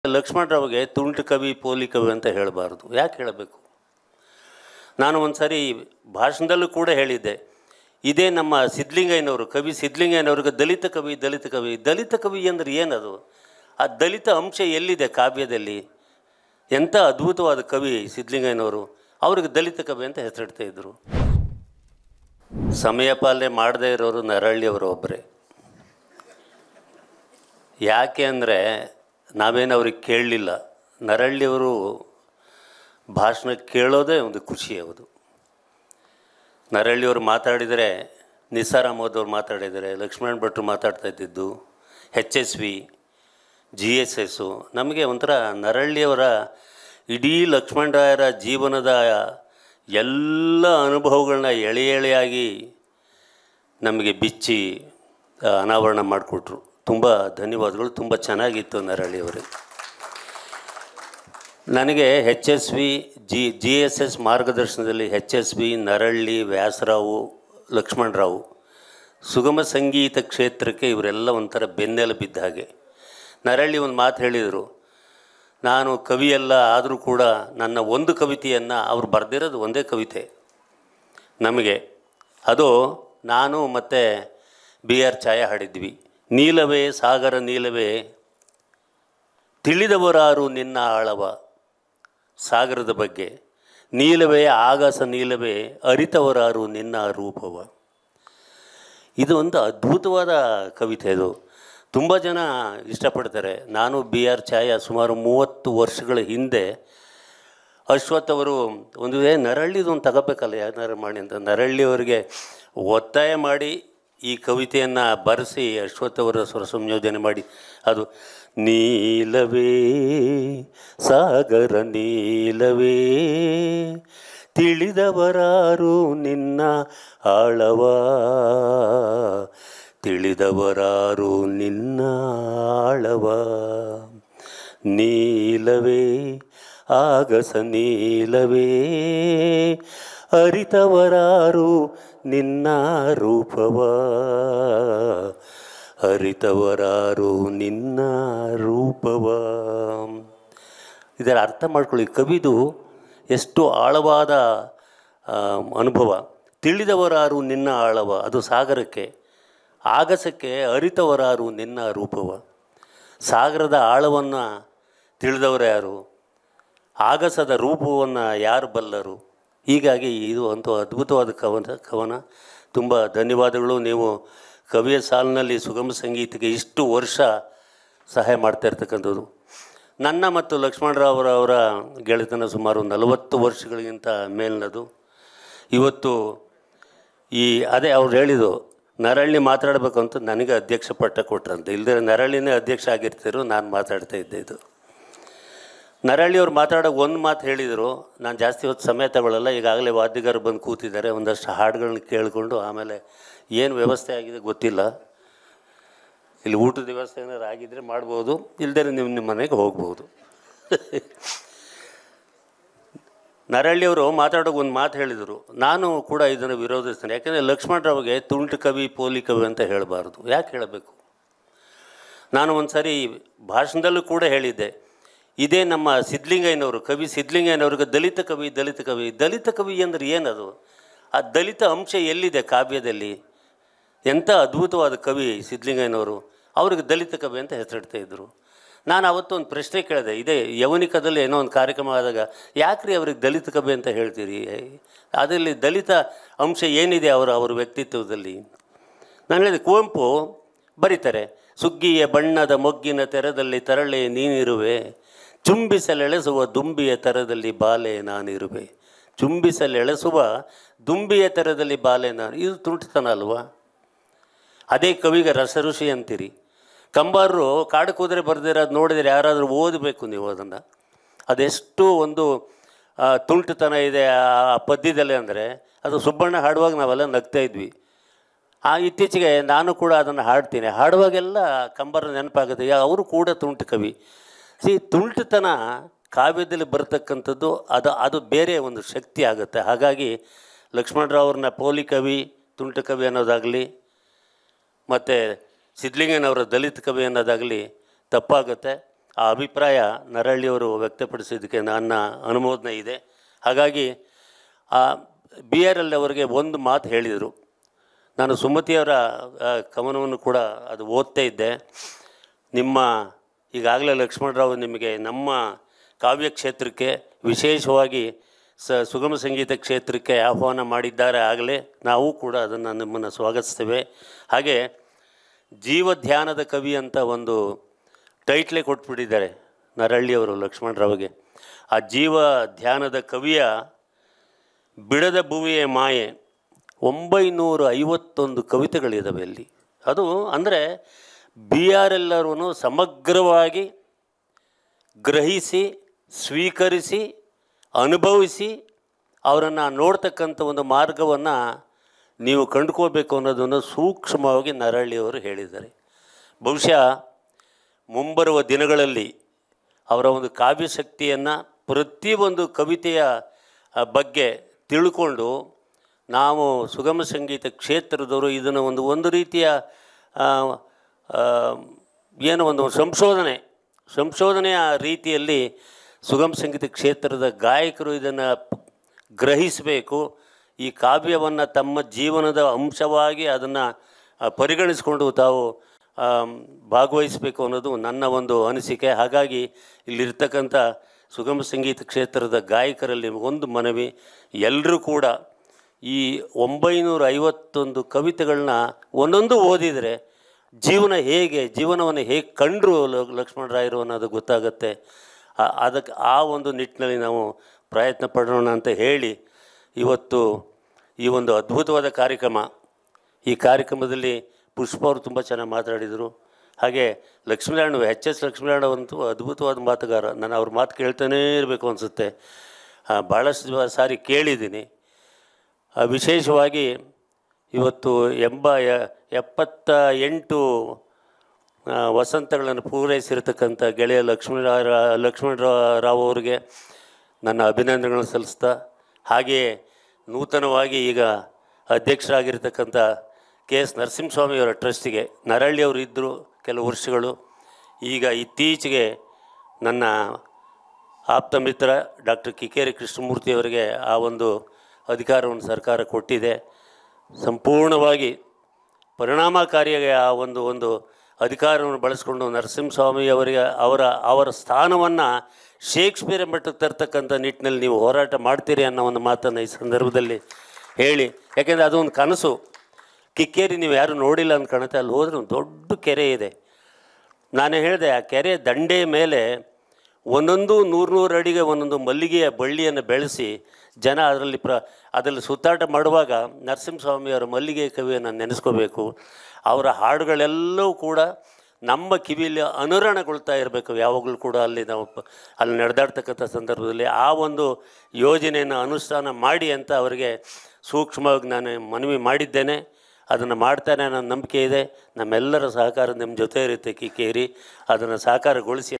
ಲಕ್ಷ್ಮಣರಾವ್ಗೆ ತುಂಟು ಕವಿ ಪೋಲಿ ಕವಿ ಅಂತ ಹೇಳಬಾರ್ದು. ಯಾಕೆ ಹೇಳಬೇಕು? ನಾನು ಒಂದು ಸಾರಿ ಭಾಷಣದಲ್ಲೂ ಕೂಡ ಹೇಳಿದ್ದೆ, ಇದೇ ನಮ್ಮ ಸಿದ್ಧಲಿಂಗಯ್ಯನವರು, ಕವಿ ಸಿದ್ಧಲಿಂಗಯ್ಯನವ್ರಿಗೆ ದಲಿತ ಕವಿ ದಲಿತ ಕವಿ ದಲಿತ ಕವಿ ಅಂದರೆ ಏನದು? ಆ ದಲಿತ ಅಂಶ ಎಲ್ಲಿದೆ ಕಾವ್ಯದಲ್ಲಿ? ಎಂಥ ಅದ್ಭುತವಾದ ಕವಿ ಸಿದ್ಧಲಿಂಗಯ್ಯನವರು, ಅವ್ರಿಗೆ ದಲಿತ ಕವಿ ಅಂತ ಹೆಸರಿಡ್ತಾ ಇದ್ದರು. ಸಮಯ ಪಾಲನೆ ಮಾಡದೇ ಇರೋರು ನರಹಳ್ಳಿಯವರು ಒಬ್ಬರೇ. ಯಾಕೆ ಅಂದರೆ ನಾವೇನು ಅವ್ರಿಗೆ ಕೇಳಲಿಲ್ಲ. ನರಹಳ್ಳಿಯವರು ಭಾಷಣ ಕೇಳೋದೇ ಒಂದು ಖುಷಿ. ಹೌದು, ನರಹಳ್ಳಿಯವರು ಮಾತಾಡಿದರೆ, ನಿಸಾರ್ ಅಹಮದ್ ಅವ್ರು ಮಾತಾಡಿದರೆ, ಲಕ್ಷ್ಮಣ ಭಟ್ರು ಮಾತಾಡ್ತಾ ಇದ್ದಿದ್ದು, HSV, GSS, ನಮಗೆ ಒಂಥರ ನರಹಳ್ಳಿಯವರ ಇಡೀ ಲಕ್ಷ್ಮಣರಾಯರ ಜೀವನದ ಎಲ್ಲ ಅನುಭವಗಳನ್ನ ಎಳೆ ಎಳೆಯಾಗಿ ನಮಗೆ ಬಿಚ್ಚಿ ಅನಾವರಣ ಮಾಡಿಕೊಟ್ರು. ತುಂಬ ಧನ್ಯವಾದಗಳು. ತುಂಬ ಚೆನ್ನಾಗಿತ್ತು ನರಹಳ್ಳಿಯವರೇ. ನನಗೆ HSV, GSS ಮಾರ್ಗದರ್ಶನದಲ್ಲಿ HSV, ನರಹಳ್ಳಿ, ವ್ಯಾಸರಾವು, ಲಕ್ಷ್ಮಣರಾವು, ಸುಗಮ ಸಂಗೀತ ಕ್ಷೇತ್ರಕ್ಕೆ ಇವರೆಲ್ಲ ಒಂಥರ ಬೆನ್ನೆಲುಬಿದ್ದ ಹಾಗೆ. ನರಹಳ್ಳಿ ಒಂದು ಮಾತು ಹೇಳಿದರು, ನಾನು ಕವಿಯಲ್ಲ, ಆದರೂ ಕೂಡ ನನ್ನ ಒಂದು ಕವಿತೆಯನ್ನು ಅವ್ರು ಬರೆದಿರೋದು ಒಂದೇ ಕವಿತೆ ನಮಗೆ. ಅದು ನಾನು ಮತ್ತು BR ಛಾಯಾ ಹಾಡಿದ್ವಿ. ನೀಲವೇ ಸಾಗರ ನೀಲವೇ ತಿಳಿದವರಾರು ನಿನ್ನ ಆಳವ. ಸಾಗರದ ಬಗ್ಗೆ. ನೀಲವೇ ಆಗಸ ನೀಲವೇ ಅರಿತವರಾರು ನಿನ್ನ ರೂಪವ. ಇದು ಒಂದು ಅದ್ಭುತವಾದ ಕವಿತೆ. ಇದು ತುಂಬ ಜನ ಇಷ್ಟಪಡ್ತಾರೆ. ನಾನು BR ಛಾಯಾ ಸುಮಾರು 30 ವರ್ಷಗಳ ಹಿಂದೆ ಅಶ್ವಥ್ ಅವರು ಒಂದು ನರಹಳ್ಳಿದು ಒಂದು ತಗೋಬೇಕಲ್ಲ ಯಾರು ಮಾಡಿ ಅಂತ ನರಹಳ್ಳಿಯವರಿಗೆ ಒತ್ತಾಯ ಮಾಡಿ ಈ ಕವಿತೆಯನ್ನು ಬರೆಸಿ ಅಶ್ವಥ್ ಅವರ ಸ್ವರ ಸಂಯೋಜನೆ ಮಾಡಿ, ಅದು ನೀಲವೇ ಸಾಗರ ನೀಲವೇ ತಿಳಿದವರಾರು ನಿನ್ನ ಆಳವ, ತಿಳಿದವರಾರು ನಿನ್ನ ಆಳವ. ನೀಲವೇ ಆಗಸ ನೀಲವೇ ಅರಿತವರಾರು ನಿನ್ನ ರೂಪವ, ಅರಿತವರಾರು ನಿನ್ನ ರೂಪವ. ಇದರ ಅರ್ಥ ಮಾಡ್ಕೊಳ್ಳಿ, ಕವಿದು ಎಷ್ಟು ಆಳವಾದ ಅನುಭವ. ತಿಳಿದವರಾರು ನಿನ್ನ ಆಳವ, ಅದು ಸಾಗರಕ್ಕೆ. ಆಗಸಕ್ಕೆ ಅರಿತವರಾರು ನಿನ್ನ ರೂಪವ. ಸಾಗರದ ಆಳವನ್ನು ತಿಳಿದವರು ಯಾರು? ಆಗಸದ ರೂಪವನ್ನು ಯಾರು ಬಲ್ಲರು? ಹೀಗಾಗಿ ಇದು ಅಂತೂ ಅದ್ಭುತವಾದ ಕವನ. ತುಂಬ ಧನ್ಯವಾದಗಳು. ನೀವು ಕವಿಯ ಸಾಲಿನಲ್ಲಿ ಸುಗಮ ಸಂಗೀತಕ್ಕೆ ಇಷ್ಟು ವರ್ಷ ಸಹಾಯ ಮಾಡ್ತಾ ಇರ್ತಕ್ಕಂಥದ್ದು. ನನ್ನ ಮತ್ತು ಲಕ್ಷ್ಮಣರಾವ್ ಅವರ ಗೆಳೆತನ ಸುಮಾರು 40 ವರ್ಷಗಳಿಗಿಂತ ಮೇಲಿನದು. ಇವತ್ತು ಅದೇ ಅವ್ರು ಹೇಳಿದ್ದು, ನರಹಳ್ಳಿ ಮಾತಾಡಬೇಕು ಅಂತ ನನಗೆ ಅಧ್ಯಕ್ಷ ಪಟ್ಟ ಕೊಟ್ರಂತೆ. ಇಲ್ಲದೇ ನರಹಳ್ಳಿನೇ ಅಧ್ಯಕ್ಷ ಆಗಿರ್ತಿದ್ರು, ನಾನು ಮಾತಾಡ್ತಾ ಇದ್ದೆ. ಇದು ನರಹಳ್ಳಿಯವ್ರು ಮಾತಾಡೋ ಒಂದು ಮಾತು ಹೇಳಿದರು. ನಾನು ಜಾಸ್ತಿ ಹೊತ್ತು ಸಮಯ ತಗೊಳ್ಳಲ್ಲ. ಈಗಾಗಲೇ ವಾದ್ಯಗಾರರು ಬಂದು ಕೂತಿದ್ದಾರೆ. ಒಂದಷ್ಟು ಹಾಡುಗಳನ್ನ ಕೇಳಿಕೊಂಡು ಆಮೇಲೆ ಏನು ವ್ಯವಸ್ಥೆ ಆಗಿದೆ ಗೊತ್ತಿಲ್ಲ. ಇಲ್ಲಿ ಊಟದ ವ್ಯವಸ್ಥೆ ಏನಾದ್ರು ಆಗಿದ್ದರೆ ಮಾಡ್ಬೋದು, ಇಲ್ಲದೇ ನೀವು ನಿಮ್ಮ ಮನೆಗೆ ಹೋಗ್ಬೋದು. ನರಹಳ್ಳಿಯವರು ಮಾತಾಡೋಕೆ ಒಂದು ಮಾತು ಹೇಳಿದರು. ನಾನು ಕೂಡ ಇದನ್ನು ವಿರೋಧಿಸ್ತೇನೆ. ಯಾಕೆಂದರೆ ಲಕ್ಷ್ಮಣರಾವ್ಗೆ ತುಂಟು ಕವಿ ಪೋಲಿ ಕವಿ ಅಂತ ಹೇಳಬಾರ್ದು. ಯಾಕೆ ಹೇಳಬೇಕು? ನಾನು ಒಂದು ಸಾರಿ ಭಾಷಣದಲ್ಲೂ ಕೂಡ ಹೇಳಿದ್ದೆ, ಇದೇ ನಮ್ಮ ಸಿದ್ಧಲಿಂಗಯ್ಯನವರು, ಕವಿ ಸಿದ್ಧಲಿಂಗಯ್ಯನವ್ರಿಗೆ ದಲಿತ ಕವಿ ದಲಿತ ಕವಿ ದಲಿತ ಕವಿ ಅಂದರೆ ಏನದು? ಆ ದಲಿತ ಅಂಶ ಎಲ್ಲಿದೆ ಕಾವ್ಯದಲ್ಲಿ? ಎಂಥ ಅದ್ಭುತವಾದ ಕವಿ ಸಿದ್ಧಲಿಂಗಯ್ಯನವರು, ಅವ್ರಿಗೆ ದಲಿತ ಕವಿ ಅಂತ ಹೆಸರಿಡ್ತಾ ಇದ್ದರು. ನಾನು ಅವತ್ತು ಒಂದು ಪ್ರಶ್ನೆ ಕೇಳಿದೆ, ಇದೇ ಯವನಿಕದಲ್ಲಿ ಏನೋ ಒಂದು ಕಾರ್ಯಕ್ರಮ ಆದಾಗ, ಯಾಕ್ರಿ ಅವ್ರಿಗೆ ದಲಿತ ಕವಿ ಅಂತ ಹೇಳ್ತೀರಿ? ಅದರಲ್ಲಿ ದಲಿತ ಅಂಶ ಏನಿದೆ ಅವರ ವ್ಯಕ್ತಿತ್ವದಲ್ಲಿ? ನಾನು ಹೇಳಿದೆ, ಕುವೆಂಪು ಬರೀತಾರೆ, ಸುಗ್ಗಿಯ ಬಣ್ಣದ ಮೊಗ್ಗಿನ ತೆರದಲ್ಲಿ ತರಳೆ ನೀನಿರುವೆ, ಚುಂಬಿಸಲೆಳೆಸುವ ದುಂಬಿಯ ಥರದಲ್ಲಿ ಬಾಲೆ ನಾನಿರುವೆ. ಚುಂಬಿಸಲೆಳೆಸುವ ದುಂಬಿಯ ಥರದಲ್ಲಿ ಬಾಲೆ ನಾನು. ಇದು ತುಂಟತನ ಅಲ್ವಾ? ಅದೇ ಕವಿಗೆ ರಸಋಷಿ ಅಂತೀರಿ. ಕಂಬಾರರು ಕಾಡು ಕುದುರೆ ಬರೆದಿರೋದು ನೋಡಿದರೆ ಯಾರಾದರೂ ಓದಬೇಕು ನೀವು ಅದನ್ನು. ಅದೆಷ್ಟು ಒಂದು ತುಂಟತನ ಇದೆ ಆ ಪದ್ಯದಲ್ಲಿ ಅಂದರೆ, ಅದು ಸುಬ್ಬಣ್ಣ ಹಾಡುವಾಗ ನಾವೆಲ್ಲ ನಗ್ತಾ ಇದ್ವಿ. ಇತ್ತೀಚೆಗೆ ನಾನು ಕೂಡ ಅದನ್ನು ಹಾಡ್ತೀನಿ. ಹಾಡುವಾಗೆಲ್ಲ ಕಂಬಾರ ನೆನಪಾಗುತ್ತೆ. ಅವರು ಕೂಡ ತುಂಟು ಕವಿ. ತುಂಟತನ ಕಾವ್ಯದಲ್ಲಿ ಬರ್ತಕ್ಕಂಥದ್ದು ಅದು ಬೇರೆ ಒಂದು ಶಕ್ತಿ ಆಗುತ್ತೆ. ಹಾಗಾಗಿ ಲಕ್ಷ್ಮಣರಾವ್ರನ್ನ ಪೋಲಿ ಕವಿ, ತುಂಟು ಕವಿ ಅನ್ನೋದಾಗಲಿ, ಮತ್ತು ಸಿದ್ಧಲಿಂಗಯ್ಯನವರ ದಲಿತ ಕವಿ ಅನ್ನೋದಾಗಲಿ ತಪ್ಪಾಗುತ್ತೆ. ಆ ಅಭಿಪ್ರಾಯ ನರಹಳ್ಳಿಯವರು ವ್ಯಕ್ತಪಡಿಸಿದ್ದಕ್ಕೆ ನನ್ನ ಅನುಮೋದನೆ ಇದೆ. ಹಾಗಾಗಿ ಆ BRL ಅವರಿಗೆ ಒಂದು ಮಾತು ಹೇಳಿದರು. ನಾನು ಸುಮತಿಯವರ ಕವನವನ್ನು ಕೂಡ ಅದು ಓದ್ತಾ ಇದ್ದೆ. ನಿಮ್ಮ ಈಗಾಗಲೇ ಲಕ್ಷ್ಮಣರಾವ್ ನಿಮಗೆ ನಮ್ಮ ಕಾವ್ಯ ಕ್ಷೇತ್ರಕ್ಕೆ ವಿಶೇಷವಾಗಿ ಸುಗಮ ಸಂಗೀತ ಕ್ಷೇತ್ರಕ್ಕೆ ಆಹ್ವಾನ ಮಾಡಿದ್ದಾರೆ. ಆಗಲೇ ನಾವು ಕೂಡ ಅದನ್ನು ನಿಮ್ಮನ್ನು ಸ್ವಾಗತಿಸ್ತೇವೆ. ಹಾಗೆ ಜೀವಧ್ಯಾನದ ಕವಿ ಅಂತ ಒಂದು ಟೈಟ್ಲೇ ಕೊಟ್ಬಿಟ್ಟಿದ್ದಾರೆ ನರಹಳ್ಳಿಯವರು ಲಕ್ಷ್ಮಣರಾವ್ಗೆ. ಆ ಜೀವ ಧ್ಯಾನದ ಕವಿಯ ಬಿಡದ ಭುವಿಯ ಮಾಯೆ 951 ಕವಿತೆಗಳಿದ್ದಾವೆ ಅಲ್ಲಿ. ಅದು ಅಂದರೆ BRL ಅವರನ್ನು ಸಮಗ್ರವಾಗಿ ಗ್ರಹಿಸಿ, ಸ್ವೀಕರಿಸಿ, ಅನುಭವಿಸಿ ಅವರನ್ನು ನೋಡ್ತಕ್ಕಂಥ ಒಂದು ಮಾರ್ಗವನ್ನು ನೀವು ಕಂಡುಕೋಬೇಕು ಅನ್ನೋದನ್ನು ಸೂಕ್ಷ್ಮವಾಗಿ ನರಹಳ್ಳಿಯವರು ಹೇಳಿದ್ದಾರೆ. ಬಹುಶಃ ಮುಂಬರುವ ದಿನಗಳಲ್ಲಿ ಅವರ ಒಂದು ಕಾವ್ಯಶಕ್ತಿಯನ್ನು ಪ್ರತಿಯೊಂದು ಕವಿತೆಯ ಬಗ್ಗೆ ತಿಳ್ಕೊಂಡು ನಾವು ಸುಗಮ ಸಂಗೀತ ಕ್ಷೇತ್ರದವರು ಇದನ್ನು ಒಂದು ರೀತಿಯ ಏನೋ ಒಂದು ಸಂಶೋಧನೆಯ ರೀತಿಯಲ್ಲಿ ಸುಗಮ ಸಂಗೀತ ಕ್ಷೇತ್ರದ ಗಾಯಕರು ಇದನ್ನು ಗ್ರಹಿಸಬೇಕು. ಈ ಕಾವ್ಯವನ್ನು ತಮ್ಮ ಜೀವನದ ಅಂಶವಾಗಿ ಅದನ್ನು ಪರಿಗಣಿಸಿಕೊಂಡು ತಾವು ಭಾಗವಹಿಸಬೇಕು ಅನ್ನೋದು ನನ್ನ ಒಂದು ಅನಿಸಿಕೆ. ಹಾಗಾಗಿ ಇಲ್ಲಿರ್ತಕ್ಕಂಥ ಸುಗಮ ಸಂಗೀತ ಕ್ಷೇತ್ರದ ಗಾಯಕರಲ್ಲಿ ಒಂದು ಮನವಿ, ಎಲ್ಲರೂ ಕೂಡ ಈ 951 ಕವಿತೆಗಳನ್ನ ಒಂದೊಂದು ಓದಿದರೆ ಜೀವನವನ್ನು ಹೇಗೆ ಕಂಡರು ಲಕ್ಷ್ಮಣರಾಯರು ಅನ್ನೋದು ಗೊತ್ತಾಗುತ್ತೆ. ಅದಕ್ಕೆ ಆ ಒಂದು ನಿಟ್ಟಿನಲ್ಲಿ ನಾವು ಪ್ರಯತ್ನ ಪಡೋಣ ಅಂತ ಹೇಳಿ ಇವತ್ತು ಈ ಒಂದು ಅದ್ಭುತವಾದ ಈ ಕಾರ್ಯಕ್ರಮದಲ್ಲಿ ಪುಷ್ಪ ಅವರು ತುಂಬ ಚೆನ್ನಾಗಿ ಮಾತಾಡಿದರು. ಹಾಗೆ ಲಕ್ಷ್ಮೀನಾರಾಯಣ HS ಲಕ್ಷ್ಮೀನಾರಾಯಣ ಅಂತೂ ಅದ್ಭುತವಾದ ಮಾತುಗಾರ. ನಾನು ಅವ್ರ ಮಾತು ಕೇಳ್ತಾನೇ ಇರಬೇಕು ಅನಿಸುತ್ತೆ. ಭಾಳಷ್ಟು ಸಾರಿ ಕೇಳಿದ್ದೀನಿ. ವಿಶೇಷವಾಗಿ ಇವತ್ತು 78 ವಸಂತಗಳನ್ನು ಪೂರೈಸಿರ್ತಕ್ಕಂಥ ಗೆಳೆಯ ಲಕ್ಷ್ಮಣರಾವ್ ಅವರಿಗೆ ನನ್ನ ಅಭಿನಂದನೆಗಳನ್ನು ಸಲ್ಲಿಸ್ತಾ, ಹಾಗೆಯೇ ನೂತನವಾಗಿ ಈಗ ಅಧ್ಯಕ್ಷರಾಗಿರ್ತಕ್ಕಂಥ KS ನರಸಿಂಹಸ್ವಾಮಿಯವರ ಟ್ರಸ್ಟಿಗೆ ನರಹಳ್ಳಿಯವರು ಇದ್ದರು ಕೆಲವು ವರ್ಷಗಳು. ಈಗ ಇತ್ತೀಚೆಗೆ ನನ್ನ ಆಪ್ತ ಮಿತ್ರ ಡಾಕ್ಟರ್ ಕಿಕ್ಕೇರಿ ಕೃಷ್ಣಮೂರ್ತಿಯವರಿಗೆ ಆ ಒಂದು ಅಧಿಕಾರವನ್ನು ಸರ್ಕಾರ ಕೊಟ್ಟಿದೆ. ಸಂಪೂರ್ಣವಾಗಿ ಪರಿಣಾಮಕಾರಿಯಾಗಿ ಆ ಒಂದು ಅಧಿಕಾರವನ್ನು ಬಳಸ್ಕೊಂಡು ನರಸಿಂಹಸ್ವಾಮಿಯವರಿಗೆ ಅವರ ಸ್ಥಾನವನ್ನು ಶೇಕ್ಸ್ಪಿಯರ್ ಮಟ್ಟಕ್ಕೆ ತರ್ತಕ್ಕಂಥ ನಿಟ್ಟಿನಲ್ಲಿ ನೀವು ಹೋರಾಟ ಮಾಡ್ತೀರಿ ಅನ್ನೋ ಒಂದು ಮಾತನ್ನು ಈ ಸಂದರ್ಭದಲ್ಲಿ ಹೇಳಿ. ಯಾಕೆಂದರೆ ಅದೊಂದು ಕನಸು. ಕಿಕ್ಕೇರಿ ನೀವು ಯಾರು ನೋಡಿಲ್ಲ ಅಂತ ಕಾಣುತ್ತೆ. ಅಲ್ಲಿ ಹೋದರೆ ಒಂದು ದೊಡ್ಡ ಕೆರೆ ಇದೆ. ನಾನು ಹೇಳಿದೆ, ಆ ಕೆರೆ ದಂಡೆಯ ಮೇಲೆ ಒಂದೊಂದು 100 ಅಡಿಗೆ ಒಂದೊಂದು ಮಲ್ಲಿಗೆಯ ಬಳ್ಳಿಯನ್ನು ಬೆಳೆಸಿ ಜನ ಅದರಲ್ಲಿ ಸುತ್ತಾಟ ಮಾಡುವಾಗ ನರಸಿಂಹಸ್ವಾಮಿಯವರ ಮಲ್ಲಿಗೆ ಕವಿಯನ್ನು ನೆನೆಸ್ಕೋಬೇಕು. ಅವರ ಹಾಡುಗಳೆಲ್ಲವೂ ಕೂಡ ನಮ್ಮ ಕಿವಿಯಲ್ಲಿ ಅನುರಣಗೊಳ್ತಾ ಇರಬೇಕು ಯಾವಾಗಲೂ ಕೂಡ. ಅಲ್ಲಿ ನಡೆದಾಡ್ತಕ್ಕಂಥ ಸಂದರ್ಭದಲ್ಲಿ ಆ ಒಂದು ಯೋಜನೆಯನ್ನು ಅನುಷ್ಠಾನ ಮಾಡಿ ಅಂತ ಅವರಿಗೆ ಸೂಕ್ಷ್ಮವಾಗಿ ನಾನು ಮನವಿ ಮಾಡಿದ್ದೇನೆ. ಅದನ್ನು ಮಾಡ್ತಾನೆ ಅನ್ನೋ ನಂಬಿಕೆ ಇದೆ. ನಮ್ಮೆಲ್ಲರ ಸಹಕಾರ ನಿಮ್ಮ ಜೊತೆ ಇರುತ್ತೆ ಕಿಕ್ಕೇರಿ. ಅದನ್ನು ಸಾಕಾರಗೊಳಿಸಿ